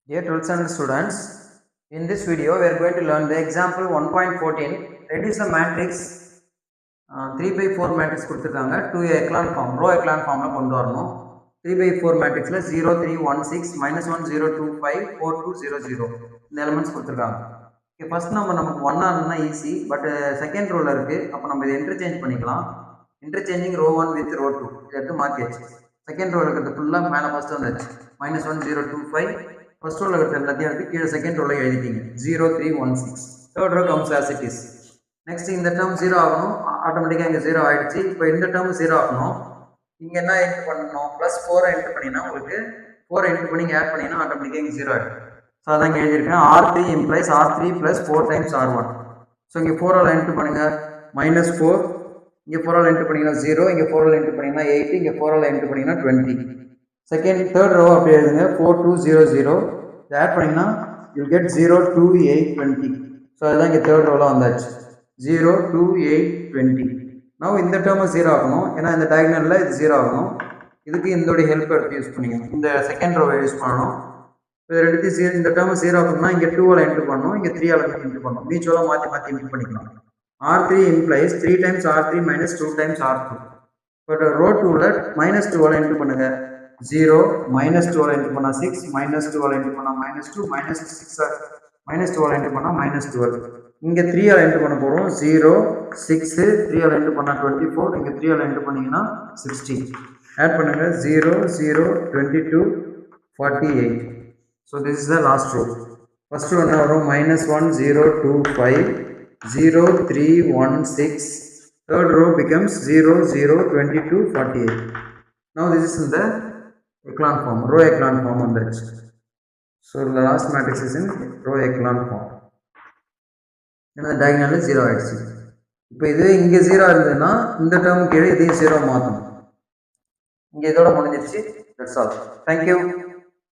Dear 12th standard students, in this video we are going to learn the example 1.14. Reduce the matrix 3 by 4 matrix கொடுத்திருக்காங்க to a echelon form, row echelon formல கொண்டு வரணும். 3 by 4 matrixல 0 3 1 6 -1 0 2 5 4 2 0 0 இந்த elements கொடுத்திருக்காங்க. Okay, first நமக்கு 1 ஆனா easy, but second ரோல இருக்கு. அப்ப நம்ம இதை இன்டர்சேஞ்ச் பண்ணிக்கலாம். இன்டர்சேஞ்சிங் row 1 with row 2 இத எடுத்து மாத்தியாச்சு. செகண்ட் ரோல இருக்கிறது ஃபுல்லா மேல ஃபர்ஸ்ட் வந்துச்சு. -1 0 2 5 first row இருக்கிறது எல்லாத்தையும் எடுத்து கீழ செகண்ட் ரோல எழுதிட்டீங்க. 0 3 1 6. third row comes as it is. next இந்த டேர்ம் 0 ஆகணும். ஆட்டோமேட்டிக்கா இங்க 0 ஆயிடுச்சு. இப்போ இந்த டேர்ம் 0 ஆகணும். இங்க என்ன என்டர் பண்ணனும்? +4 என்டர் பண்ணினா உங்களுக்கு 4 என்டர் பண்ணி ஆட் பண்ணினா ஆட்டோமேட்டிக்கா இங்க 0 ஆயிடும். சோ அதான் எழுதி இருக்கேன். R3 implies R3 + 4 times R1. So இங்க 4 ஆல என்டர் பண்ணுங்க. -4 இங்க 4 ஆல என்டர் பண்ணீங்கன்னா 0, இங்க 4 ஆல என்டர் பண்ணீங்கன்னா 8, இங்க 4 ஆல என்டர் பண்ணீங்கன்னா 20. செகண்ட் தேர்ட் ரோ அப்படியே எழுதுங்க. 4 2 0 0 இத ஆட் பண்ணீங்கன்னா you get 0 2 8 20. சோ அதான் இங்க தேர்ட் ரோல வந்தாச்சு. 0 2 8 20. now இந்த டேர்ம் 0 ஆகணும். ஏனா இந்த டயகனல்ல இது 0 ஆகணும். இதுக்கு இதோட ஹெல்ப் எடுத்து யூஸ் பண்ணிக்கணும். இந்த செகண்ட் ரோவை யூஸ் பண்ணனும். இது ரெண்டுத்தையும் 0 இந்த டேர்ம் 0 ஆகணும்னா இங்க 2 ஆல என்டர் பண்ணனும், இங்க 3 ஆல என்டர் பண்ணனும். மீச்சோல மாத்தி மாத்தி என்டர் பண்ணிக்கலாம். R3 implies 3 times R3 - 2 times R2. But row 2ல -2 ஆல என்டர் பண்ணுங்க. 0 -2 ஆல என்டர் பண்ணா 6 -2 ஆல என்டர் பண்ணா -2 -6 -2 ஆல என்டர் பண்ணா -12. இங்க 3 ஆல என்டர் பண்ண போறோம். 0 6 3 ஆல என்டர் பண்ணா 24, இங்க 3 ஆல என்டர் பண்ணீங்கன்னா 60. ஆட் பண்ணுங்க. 0 0 22 48. so this is the last row. first row என்ன வரும்? -1 0 2 5 0 3 1 6. third row becomes 0 0 22 48. now this is in the echelon form, row echelon form வந்துருச்சு. so the last matrix is in row echelon form. இந்த diagonal 0 ஆயிடுச்சு. இப்போ இது இங்க 0 இருந்ததுன்னா இந்த டேர்ம் கீழ இதையும் 0 மாத்தணும். இங்க இதோட முடிஞ்சிருச்சு. that's all. thank you.